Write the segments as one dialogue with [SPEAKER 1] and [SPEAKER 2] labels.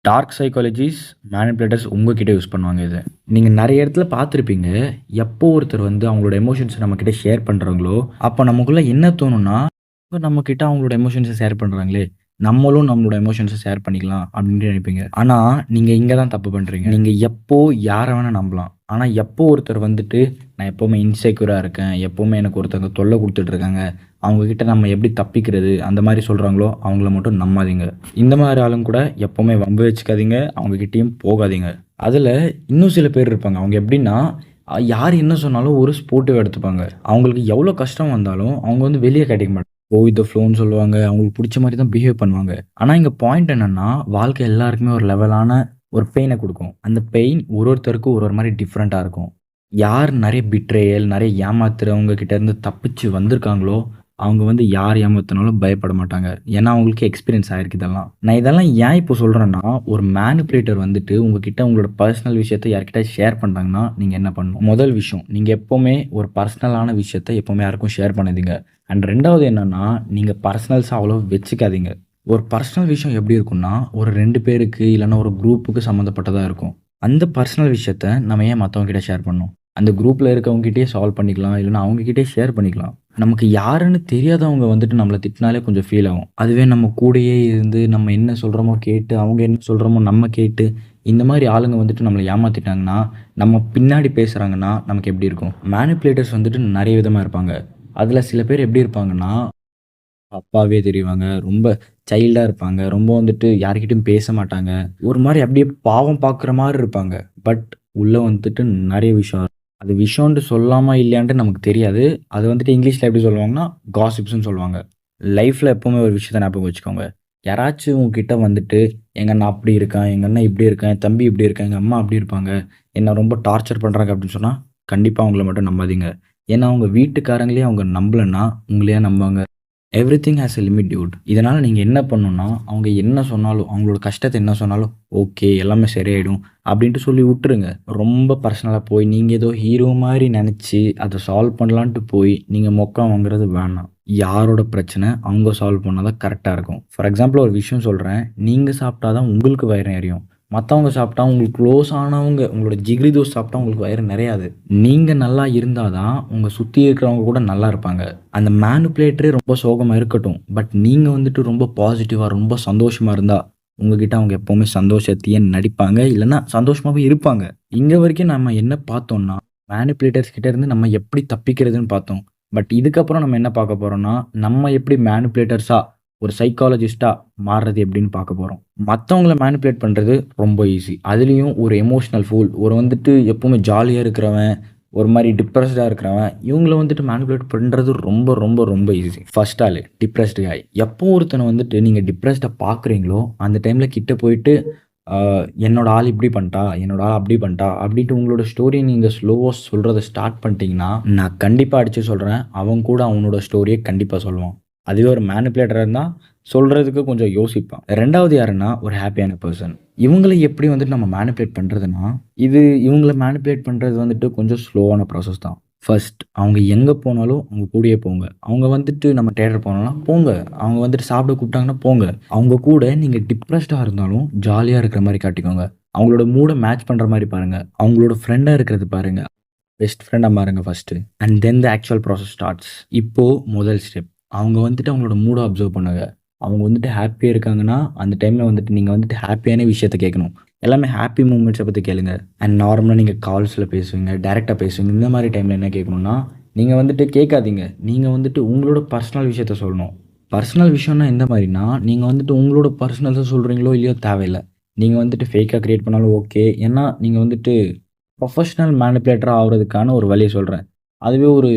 [SPEAKER 1] Dark சைக்காலஜிஸ், manipulators உங்ககிட்ட use பண்ணுவாங்க இத. நீங்க நெறைய இடத்துல பார்த்துருப்பீங்க. எப்போ ஒருத்தர் வந்து அவங்களோட எமோஷன்ஸ நம்மகிட்ட ஷேர் பண்றாங்களோ, அப்ப நமக்குள்ள என்ன தோணும்னா, இவங்க நம்மகிட்ட அவங்களோட எமோஷன்ஸ ஷேர் பண்றாங்களே, நம்மளும் நம்மளோட எமோஷன்ஸ ஷேர் பண்ணிக்கலாம் அப்டின்ட்டு நெனைப்பீங்க. ஆனா, நீங்க இங்க தான் தப்பு பண்றீங்க. நீங்க எப்போ யார வேணா நம்பலாம். ஆனா, எப்போ ஒருத்தர் வந்துட்டு, நான் எப்பவுமே இன்செக்யூரா இருக்கேன், எப்பவுமே எனக்கு ஒருத்தவங்க தொல்ல குடுத்துட்டு இருக்காங்க, அவங்க கிட்ட நம்ம எப்படி தப்பிக்கிறது, அந்த மாரி சொல்றாங்களோ, அவங்கள மட்டும் நம்பாதீங்க. இந்த மாரி ஆளுங்க கூட எப்பவுமே வம்பு வச்சுக்காதீங்க. அவங்க கிட்டயும் போகாதீங்க. அதுல இன்னும் சில பேர் இருப்பாங்க. அவங்க எப்படின்னா, யார் என்ன சொன்னாலும் ஒரு ஸ்போர்ட்டிவா எடுத்துப்பாங்க. அவங்களுக்கு எவ்வளோ கஷ்டம் வந்தாலும், அவங்க வந்து வெளிய காட்டிக்க மாட்டாங்க. கோ வித் த ஃப்ளோன்னு சொல்லுவாங்க. அவங்களுக்கு புடிச்ச மாரி தான் பிஹேவ் பண்ணுவாங்க. ஆனா இங்க பாயிண்ட் என்னன்னா, வாழ்க்கை எல்லாருக்குமே ஒரு லெவலான ஒரு பெயின குடுக்கும். அந்த பெயின் ஒருத்தருக்கும் ஒரு மாரி டிஃபரெண்ட்டா இருக்கும். யார் நெறைய பிட்ரேயல், நெறைய ஏமாத்துறவங்க கிட்ட இருந்து தப்பிச்சு வந்திருக்காங்களோ, அவங்க வந்து யார் ஏமாத்துனாலும் பயப்பட மாட்டாங்க. ஏன்னா, அவங்களுக்கு எக்ஸ்பீரியன்ஸ் ஆயிருக்கு இதெல்லாம். நான் இதெல்லாம் ஏன் இப்போ சொல்றேன்னா, ஒரு மேனிபுலேட்டர் வந்துட்டு உங்ககிட்ட உங்களோட பர்சனல் விஷயத்த யார்கிட்டயாவது ஷேர் பண்றாங்கன்னா, நீங்க என்ன பண்ணணும்? முதல் விஷயம், நீங்க எப்பவுமே ஒரு பர்சனலான விஷயத்த எப்பவுமே யாருக்கும் ஷேர் பண்ணாதீங்க. அண்ட் 2வது என்னன்னா, நீங்க பர்சனல்ஸா அவ்வளவா வச்சுக்காதீங்க. ஒரு பர்சனல் விஷயம் எப்படி இருக்கும்னா, ஒரு 2 பேருக்கு இல்லன்னா ஒரு குரூப்புக்கு சம்மந்தப்பட்டதா இருக்கும். அந்த பர்சனல் விஷயத்த நம்ம ஏன் மத்தவங்க கிட்ட ஷேர் பண்ணணும்? அந்த குரூப்ல இருக்கவங்க கிட்டயே சால்வ் பண்ணிக்கலாம். இல்லன்னா அவங்க கிட்டயே ஷேர் பண்ணிக்கலாம். நமக்கு யாருன்னு தெரியாதவங்க வந்துட்டு நம்மள திட்டினாலே கொஞ்சம் ஃபீல் ஆகும். அதுவே நம்ம கூடயே இருந்து நம்ம என்ன சொல்றோமோ கேட்டு, அவங்க என்ன சொல்றோமோ நம்ம கேட்டு, இந்த மாரி ஆளுங்க வந்துட்டு நம்மள ஏமாத்திட்டாங்கன்னா, நம்ம பின்னாடி பேசுறாங்கன்னா, நமக்கு எப்படி இருக்கும்? மேனிபுலேட்டர்ஸ் வந்துட்டு நெறைய விதமா இருப்பாங்க. அதுல சில பேர் எப்படி இருப்பாங்கன்னா, அப்பாவே தெரிவாங்க. ரொம்ப சைல்டா இருப்பாங்க. ரொம்ப வந்துட்டு யார்கிட்டயும் பேச மாட்டாங்க. ஒரு மாரி அப்படியே பாவம் பார்க்குற மாரி இருப்பாங்க. பட் உள்ள வந்துட்டு நெறைய விஷயம் இருக்கும். அது விஷயம்ன்ட்டு சொல்லாமா இல்லையான்ட்டு நமக்கு தெரியாது. அது வந்துட்டு இங்கிலீஷ்ல எப்படி சொல்லுவாங்கன்னா, காசிப்ஸ்ன்னு சொல்லுவாங்க. லைஃப்ல எப்பவுமே ஒரு விஷயத்த ஞாபகம் வச்சுக்கோங்க. யாராச்சும் உங்ககிட்ட வந்துட்டு, "எங்க அண்ணா அப்படி இருக்கான், எங்க அண்ணன் இப்படி இருக்கான், என் தம்பி இப்படி இருக்கான், எங்க அம்மா அப்படி இருப்பாங்க. என்ன ரொம்ப டார்ச்சர் பண்றாங்க" அப்படின்னு சொன்னா, கண்டிப்பா அவங்கள மட்டும் நம்பாதீங்க. ஏன்னா, அவங்க வீட்டுக்காரங்களே அவங்க நம்பலன்னா, உங்கள ஏன் நம்புவாங்க? Everything has a limit Dude. இதனால நீங்க என்ன பண்ணணும்னா, அவங்க என்ன சொன்னாலும், அவங்களோட கஷ்டத்த என்ன சொன்னாலும், ஓகே எல்லாமே சரியாயிடும் அப்டின்ட்டு சொல்லி உட்டுருங்க. ரொம்ப பர்சனலா போய் நீங்க ஏதோ ஹீரோ மாரி நெனச்சு, அத சால்வ் பண்ணலான்ட்டு போய், நீங்க மொக்க வாங்குறது வேணாம். யாரோட பிரச்சன அவங்க சால்வ் பண்ணா தான் கரெக்ட்டா இருக்கும். ஃபார் எக்ஸாம்பிள் ஒரு விஷயம் சொல்றேன். நீங்க சாப்பிட்டா தான் உங்களுக்கு வயிறு எரியும். மத்தவங்க சாப்பிட்டா உங்களுக்கு க்ளோஸ் ஆனவங்க, உங்களோட ஜிகிரி தோஸ்த் சாப்பிட்டா உங்களுக்கு வயிறு நெறையாது. நீங்க நல்லா இருந்தா தான், உங்க சுத்தி இருக்கிறவங்க கூட நல்லா இருப்பாங்க. அந்த மேனிபுலேட்டரே ரொம்ப சோகமா இருக்கட்டும். பட் நீங்க வந்துட்டு ரொம்ப பாசிட்டிவா, ரொம்ப சந்தோஷமா இருந்தா, உங்ககிட்ட அவங்க எப்பவுமே சந்தோஷத்தையே நடிப்பாங்க. இல்லன்னா சந்தோஷமாவே இருப்பாங்க. இங்க வரைக்கும் நம்ம என்ன பார்த்தோம்னா, மேனிபுலேட்டர்ஸ் கிட்ட இருந்து நம்ம எப்படி தப்பிக்கிறதுன்னு பார்த்தோம். பட் இதுக்கப்புறம் நம்ம என்ன பார்க்க போறோம்னா, நம்ம எப்படி மேனிபுலேட்டர்ஸா, ஒரு சைக்காலஜிஸ்ட்டா மாறுறது எப்படின்னு பார்க்க போறோம். மத்தவங்கள மேனிபுலேட் பண்றது ரொம்ப ஈஸி. அதுலயும் ஒரு எமோஷனல் ஃபூல், ஒரு வந்துட்டு எப்பவுமே ஜாலியா இருக்கிறவன், ஒரு மாரி டிப்ரஸ்டா இருக்கிறவன், இவங்கள வந்துட்டு மேனிபுலேட் பண்றது ரொம்ப, ரொம்ப, ரொம்ப ஈஸி. ஃபர்ஸ்ட் ஆளு டிப்ரஸ்டு காய். எப்போ ஒருத்தன வந்துட்டு நீங்க டிப்ரஸ்டா பார்க்குறீங்களோ, அந்த டைம்ல கிட்ட போயிட்டு, ஆ என்னோட ஆள் இப்படி பண்ணிட்டா, என்னோட ஆள் அப்படி பண்ணிட்டா, அப்படின்ட்டு உங்களோட ஸ்டோரிய நீங்க ஸ்லோவா சொல்றத ஸ்டார்ட் பண்ணிட்டீங்கன்னா, நான் கண்டிப்பா அடிச்சு சொல்றேன், அவன் கூட அவனோட ஸ்டோரிய கண்டிப்பா சொல்லுவான். அதுவே ஒரு மேனிபுலேட்டரா இருந்தா, சொல்றதுக்கு கொஞ்சம் யோசிப்பான். 2வது யாருன்னா, ஒரு ஹேப்பியான பெர்சன். இவங்கள எப்படி வந்துட்டு நம்ம மேனிபுலேட் பண்றதுன்னா, இவங்கள மேனிபுலேட் பண்றது வந்துட்டு கொஞ்சம் ஸ்லோவான ப்ராசஸ் தான். ஃபர்ஸ்ட் அவங்க எங்க போனாலும் அவங்க கூடயே போங்க. அவங்க வந்துட்டு நம்ம தியேட்டர் போனோம்னா போங்க. அவங்க வந்துட்டு சாப்பிட கூப்பிட்டாங்கன்னா போங்க. அவங்க கூட நீங்க டிப்ரஸ்டா இருந்தாலும் ஜாலியா இருக்கிற மாரி காட்டிக்கோங்க. அவங்களோட மூட மேட்ச் பண்ற மாரி பாருங்க. அவங்களோட ஃப்ரெண்டா இருக்கிறது பாருங்க. பெஸ்ட் ஃப்ரெண்டா மாறுங்க first. And then the actual process starts. இப்போ முதல் ஸ்டெப். அவங்க வந்துட்டு அவங்களோட மூட அப்சர்வ் பண்ணுங்க. அவங்க வந்துட்டு ஹேப்பியா இருக்காங்கன்னா, அந்த டைம்ல வந்துட்டு நீங்க வந்துட்டு ஹேப்பியான விஷயத்த கேட்கணும். எல்லாமே ஹேப்பி மூமெண்ட்ஸ பத்தி கேளுங்க. அண்ட் நார்மலா நீங்க கால்ஸ்ல பேசுவீங்க, டைரக்ட்டா பேசுவீங்க. இந்த மாரி டைம்ல என்ன கேட்கணும்னா, நீங்க வந்துட்டு கேட்காதீங்க. நீங்க வந்துட்டு உங்களோட பர்சனல் விஷயத்த சொல்லணும். பர்சனல் விஷயம்னா எந்த மாரின்னா, நீங்க வந்துட்டு உங்களோட பர்சனல்ஸ சொல்றீங்களோ இல்லையோ தேவையில்ல. நீங்க வந்துட்டு ஃபேக்கா கிரியேட் பண்ணாலும் ஓகே. ஏன்னா, நீங்க வந்துட்டு ப்ரொஃபஷனல் மேனிபுலேட்டரா ஆவுறதுக்கான ஒரு வழிய சொல்றேன். அதுவே ஒரு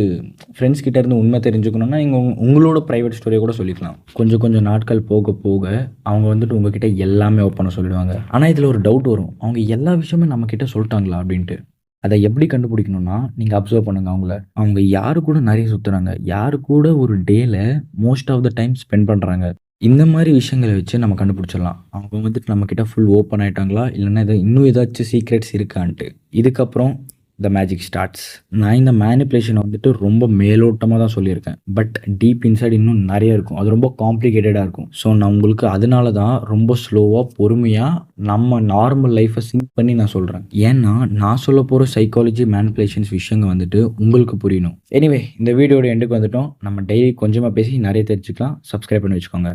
[SPEAKER 1] ஃப்ரெண்ட்ஸ் கிட்ட இருந்து உண்மை தெரிஞ்சுக்கணும்னா, நீங்க உங்களோட பிரைவேட் ஸ்டோரிய கூட சொல்லிக்கலாம். கொஞ்சம் கொஞ்சம் நாட்கள் போக போக, அவங்க வந்துட்டு உங்ககிட்ட எல்லாமே ஓப்பனா சொல்லிடுவாங்க. ஆனா, இதுல ஒரு டவுட் வரும். அவங்க எல்லா விஷயமும் நம்மகிட்ட சொல்ட்டாங்களா? அப்டின்ட்டு. அத எப்படி கண்டுபிடிக்கணும்னா, நீங்க அப்சர்வ் பண்ணுங்க அவங்கள. அவங்க யாரு கூட நெறைய சுத்துறாங்க? யாரு கூட ஒரு டேல most of the time spend பண்றாங்க? இந்த மாரி விஷயங்கள வச்சு நம்ம கண்டுபிடிச்சிடலாம். அவங்க வந்துட்டு நம்மகிட்ட ஃபுல் ஓப்பன் ஆயிட்டாங்களா? இல்லன்னா இன்னும் ஏதாச்சும் சீக்ரெட்ஸ் இருக்கான்ட்டு. இதுக்கப்புறம் த மேஜிக் ஸ்டார்ட்ஸ். நான் இந்த மேனிப்புலேஷனை வந்துட்டு ரொம்ப மேலோட்டமாக தான் சொல்லியிருக்கேன். பட் டீப் இன்சைட் இன்னும் நிறைய இருக்கும். அது ரொம்ப காம்ப்ளிகேட்டடாக இருக்கும். ஸோ நான் உங்களுக்கு அதனால தான் ரொம்ப ஸ்லோவாக பொறுமையாக நம்ம நார்மல் லைஃப்பை சிங்க் பண்ணி நான் சொல்கிறேன். ஏன்னா நான் சொல்ல போகிற சைக்காலஜி மேனிப்புலேஷன்ஸ் விஷயங்கள் வந்துட்டு உங்களுக்கு புரியணும். எனிவே இந்த வீடியோட எண்டுக்கு வந்துட்டோம். நம்ம டெய்லி கொஞ்சமாக பேசி நிறைய தெரிஞ்சுக்கலாம். சப்ஸ்கிரைப் பண்ணி வச்சுக்கோங்க.